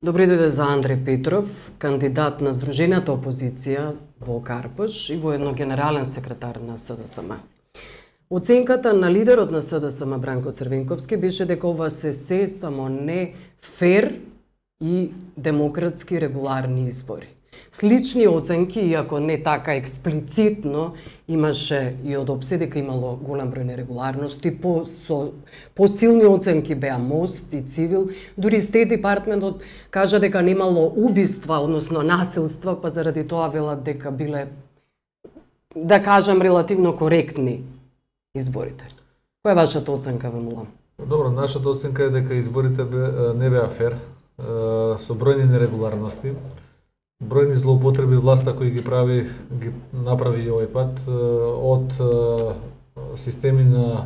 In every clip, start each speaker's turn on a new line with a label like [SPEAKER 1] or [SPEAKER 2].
[SPEAKER 1] Добри дојде за Андреј Петров, кандидат на Сдруженијата опозиција во Карпош и воедно генерален секретар на СДСМ. Оценката на лидерот на СДСМ Бранко Црвенковски беше дека ова се само не фер и демократски регуларни избори. Слични оценки, иако не така експлицитно, имаше и од ОПСЕ дека имало голем број нерегуларности, посилни оценки беа МОСТ и Цивил, дури Стейт Департментот кажа дека немало убиства, односно насилства, па заради тоа велат дека биле, да кажам, релативно коректни изборите. Која е вашата оценка, ве молам?
[SPEAKER 2] Добро, нашата оценка е дека изборите не беа фер, со бројни нерегуларности, бројни злоупотреби власта кои ги направи и овој пат, од системи на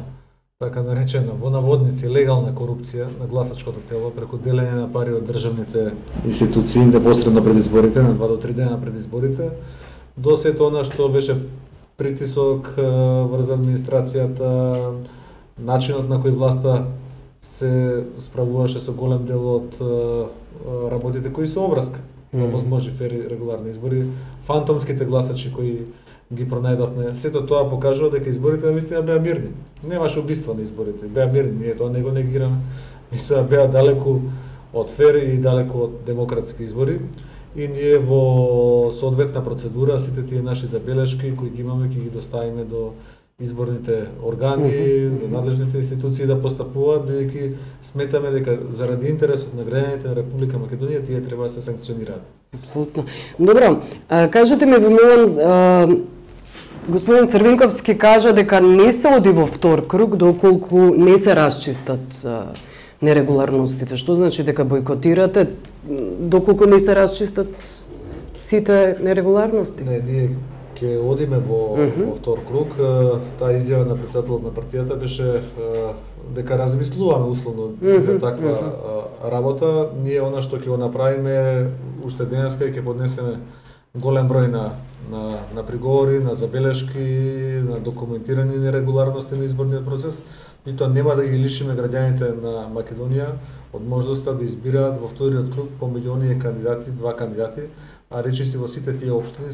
[SPEAKER 2] така наречена во наводници легална корупција на гласачкото тело преку делење на пари од државните институции непосредно пред изборите, на 2 до 3 дена пред изборите, до сето она што беше притисок врз администрацијата, начинот на кој власта се справуваше со голем дел од работите кои се обврска во возможни фери регуларни избори, фантомските гласачи кои ги пронајдовме, сето тоа покажува дека изборите навистина беа мирни. Немаше убиства на изборите, беа мирни, ние тоа не го негираме, и тоа беа далеку од фери и далеку од демократски избори. И ние во соодветна процедура сите тие наши забелешки кои ги имаме ќе ги доставиме до изборните органи, до надлежните институции да постапуваат, бидејќи сметаме дека заради интересот на граѓаните на Република Македонија тие треба да се санкционираат.
[SPEAKER 1] Апсолутно. Добро, кажете ми, молам, господин Црвенковски кажа дека не се оди во втор круг доколку не се расчистат нерегуларностите. Што значи дека бойкотирате доколку не се расчистат сите нерегуларности?
[SPEAKER 2] Не, ние ќе одиме во втор круг. Таа изјава на претседателот на партијата беше дека размислуваме условно за таква работа. Ние она што ќе го направиме уште денеска ќе поднесеме голем број на приговори, на забелешки, на документирани нерегуларности на изборниот процес, и тоа нема да ги лишиме граѓаните на Македонија од можноста да избираат во вториот круг помеѓу оние кандидати, два кандидати, а речиси во сите тие општини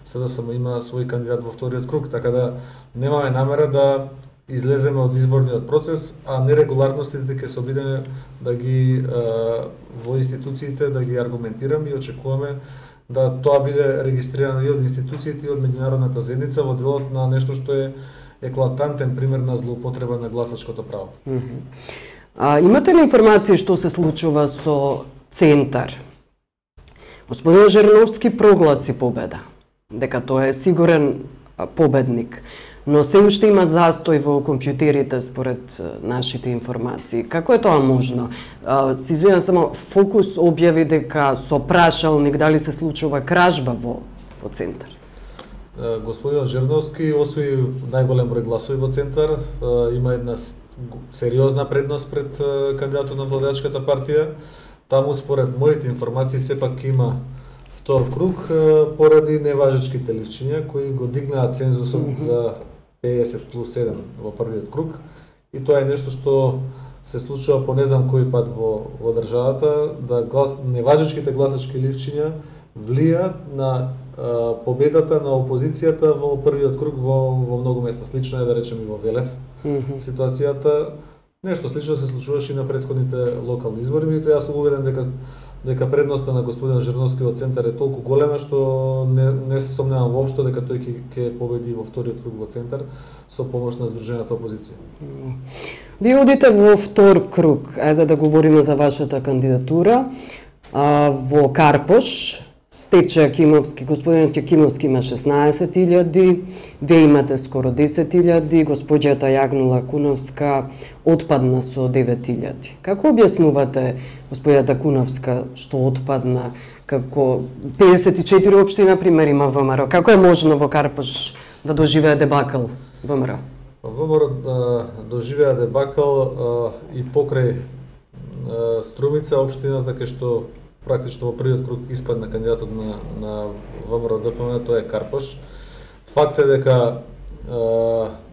[SPEAKER 2] СДСМ има свој кандидат во вториот круг, така да немаме намера да излеземе од изборниот процес, а нерегуларностите ќе се обидеме да ги во институциите да ги аргументираме и очекуваме да тоа биде регистрирано и од институциите и од меѓународната заедница во делот на нешто што е еклатантен пример на злоупотреба на гласачкото право.
[SPEAKER 1] Имате ли информации што се случува со Центар? Господин Жерновски прогласи победа, дека тој е сигурен победник, но се уште има застој во компјутерите според нашите информации. Како е тоа можно? Се извинам, само Фокус објави дека со прашалник дали се случува кражба во Центар.
[SPEAKER 2] Господин Жерновски освои најголем број гласови во Центар, има една сериозна предност пред кандидатот на владеачката партија. Таму според моите информации сепак има втор круг поради неважечките ливчиња кои го дигнаат цензусот за 50+1 во првиот круг, и тоа е нешто што се случува по не знам кој пат во државата, да неважечките гласачки ливчиња влијаат на победата на опозицијата во првиот круг во многу места. Слично е, да речеме, и во Велес ситуацијата. Нешто слично се случуваше и на претходните локални избори, и тоа јас сум уведен дека предноста на господин Жерновски во Центар е толку голема што не се сомневам воопшто дека тој ќе победи во вториот круг во Центар со помош на Сдружената опозиција.
[SPEAKER 1] Вие одите во втор круг. Ајде да говориме за вашата кандидатура. Во Карпош, Стефче Јакимовски, господинот Јакимовски има 16.000, вие имате скоро 10.000, господјата Јагнула Куновска отпадна со 9.000. Како објаснувате господјата Куновска што отпадна, како 54 општини, например, има ВМРО? Како е можно во Карпош да доживее дебакл ВМРО?
[SPEAKER 2] ВМРО доживеа дебакл и покрај Струмица, општината кај што практично во првиот круг испадна кандидатот на ВМРО ДПМН, тоа е Карпош. Факт е дека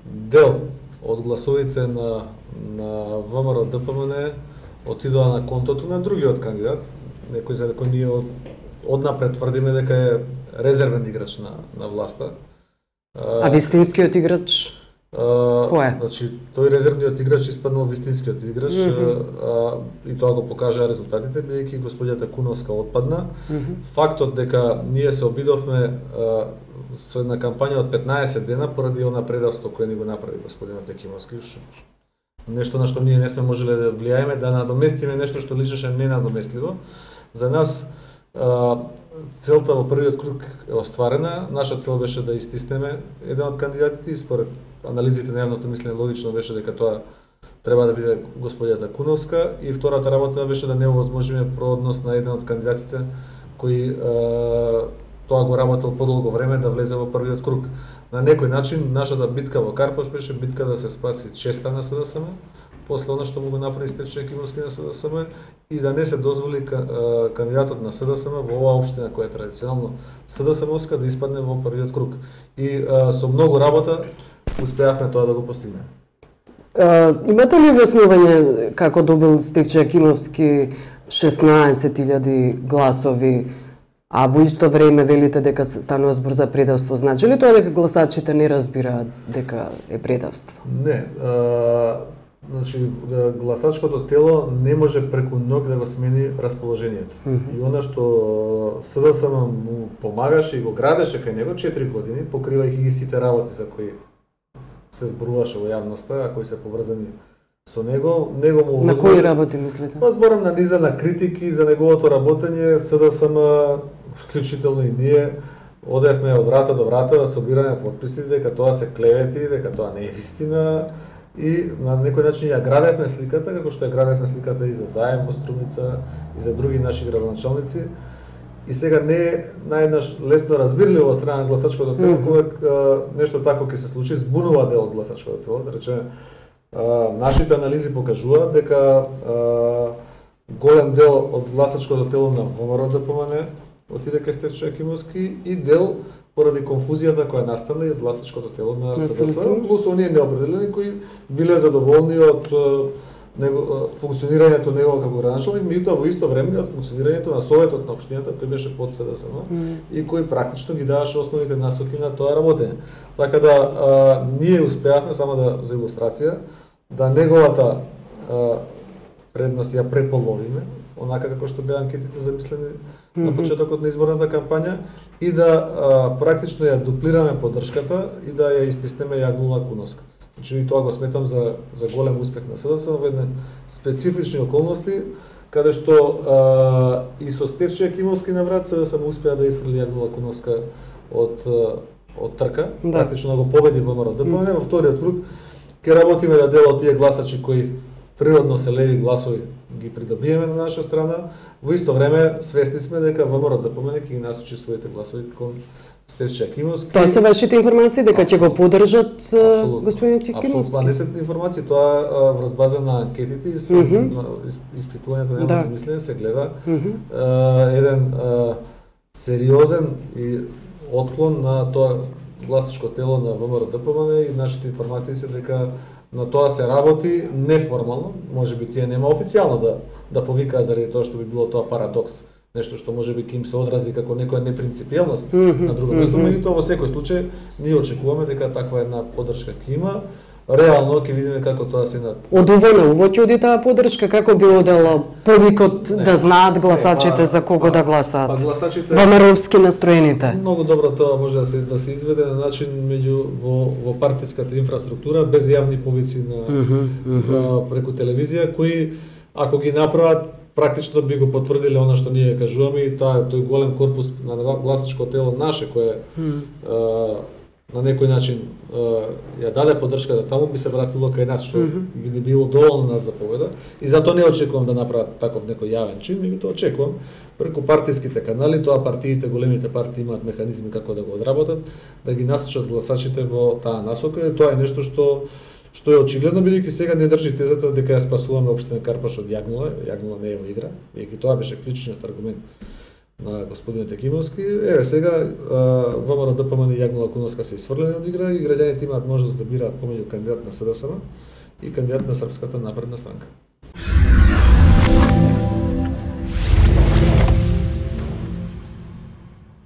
[SPEAKER 2] дел од гласовите на ВМРО ДПМН отидоа на контото на другиот кандидат, некој за кој ние однапред тврдиме дека е резервен играч на власта.
[SPEAKER 1] А вистинскиот играч кој е?
[SPEAKER 2] Значи, тој резервниот играч испаднал вистинскиот играч и тоа го покажаа резултатите, бидејќи господјата Куновска отпадна. Фактот дека ние се обидовме со една кампања од 15 дена поради она предавство кој ни го направи господинот Екимовски, нешто на што ние не сме можеле да влијаеме, да надоместиме нешто што личеше ненадоместливо. За нас целта во првиот круг е остварена. Наша цел беше да истиснеме еден од кандидатите и според анализите на јавното мислење логично беше дека тоа треба да биде господјата Куновска и втората работа беше да не овозможиме прооднос на еден од кандидатите кој тоа го работел подолго време да влезе во првиот круг. На некој начин нашата битка во Карпаш беше битка да се спаси честа на СДСМ, после она што му го направи Стефче Екимовски на СДСМ и да не се дозволи кандидатот на СДСМ во оваа општина која е традиционално СДСМовска да испадне во првиот круг. И со многу работа успеавме тоа да го постигнеме.
[SPEAKER 1] Имате ли објаснување како добил Стефче Екимовски 16.000 гласови, а во исто време велите дека станува збор за предавство? Значи ли тоа дека гласачите не разбираат дека е предавство?
[SPEAKER 2] Не. Значи, гласачкото тело не може преку ног да го смени расположението. И она што СДСМ му помагаше и го градеше кај него 4 години, покривајќи ги сите работи за кои се зборуваше во јавноста, а кои се поврзани со него му
[SPEAKER 1] на кои работи мислите?
[SPEAKER 2] Па зборам на низа на критики за неговото работење. СДСМ, вклучително и ние, одевме од врата до врата да собираме потписи дека тоа се клевети, дека тоа не е вистина и на некој начин ја градевме сликата, како што ја градевме сликата и за Заем во Струмица и за други наши градоначалници. И сега не е наеднаш лесно разбирливо од страна на гласачкото тело, кога нешто такво ќе се случи, збунува дел од гласачкото тело, да речеме. Нашите анализи покажуваат дека голем дел од гласачкото тело на ВМРО-ДПМН отиде кај Стефче Екимовски и дел поради конфузијата која настана и од гласачкото тело на СДСМ, плюс оние неопределени кои биле задоволни од функционирањето негово како градоначалник, меѓутоа во исто време од функционирањето на советот на општината кој беше под СДСМ и кој практично ги даваше основните насоки на тоа работење. Така да ние успеавме, само за илустрација, да неговата предност ја преполовиме, онака како што беа анкетите замислени на почетокот на изборната кампања и да практично ја дуплираме поддршката и да ја истиснеме Јагнула Куновска. Значи и тоа го сметам за голем успех на СДСМ во едни специфични околности, каде што и со Стефче Екимовски на врат СДСМ успеа да изфрли Јагнула Куновска од трка, практично го победи ВМРО-ДПМН. Во вториот круг ќе работиме да дел од тие гласачи кои природно се леви гласови ги придобиеме на наша страна. Во исто време свесни сме дека ВМРО-ДПМН ќе ги насочи своите гласови кон Стефче Екимовски.
[SPEAKER 1] Тоа се вашите информации дека ќе го поддржат господин Екимовски?
[SPEAKER 2] Апсолутно, не се информации, тоа врз база на анкетите и со испитувањето на јавното мислење се гледа еден сериозен и отклон на тоа гласачко тело на ВМРО-ДПМН и нашите информации се дека на тоа се работи неформално, можеби тие нема официјално да повикаа заради тоа што би било тоа парадокс, нешто што можеби ќе им се одрази како некоја непринципиелност на друго место, меѓутоа во секој случај ние очекуваме дека таква една поддршка ќе има. Реално ќе видиме како тоа се на
[SPEAKER 1] од уво на уво ќе оди таа поддршка, како би одела повикот да знаат гласачите за кого да гласаат.
[SPEAKER 2] Па гласачите
[SPEAKER 1] ВМРО-вски настроените.
[SPEAKER 2] Многу добро тоа може да се изведе на начин меѓу во партиската инфраструктура без јавни повици на преку телевизија кои ако ги направат практично би го потврдиле она што ние кажуваме и тој голем корпус на гласачко тело наше кое на некој начин ја даде поддршката таму, би се вратило кај нас, што би не било доволно нас за победа. И затоа не очекувам да направат таков некој јавен чин, меѓутоа очекувам преку партиските канали, тоа партиите, големите партии имаат механизми како да го одработат, да ги насочат гласачите во таа насока. И тоа е нешто што е очигледно, бидејќи сега не држи тезата дека ја спасуваме општина Карпаш од Јагнула не е во игра, бидејќи тоа беше клучниот аргумент на господинот Екимовски. Еве сега ВМРО-ДПМН и Јагнула Куновска се исфрлени од игра и граѓаните имаат можност да бираат помеѓу кандидат на СДСМ и кандидат на Српската напредна странка.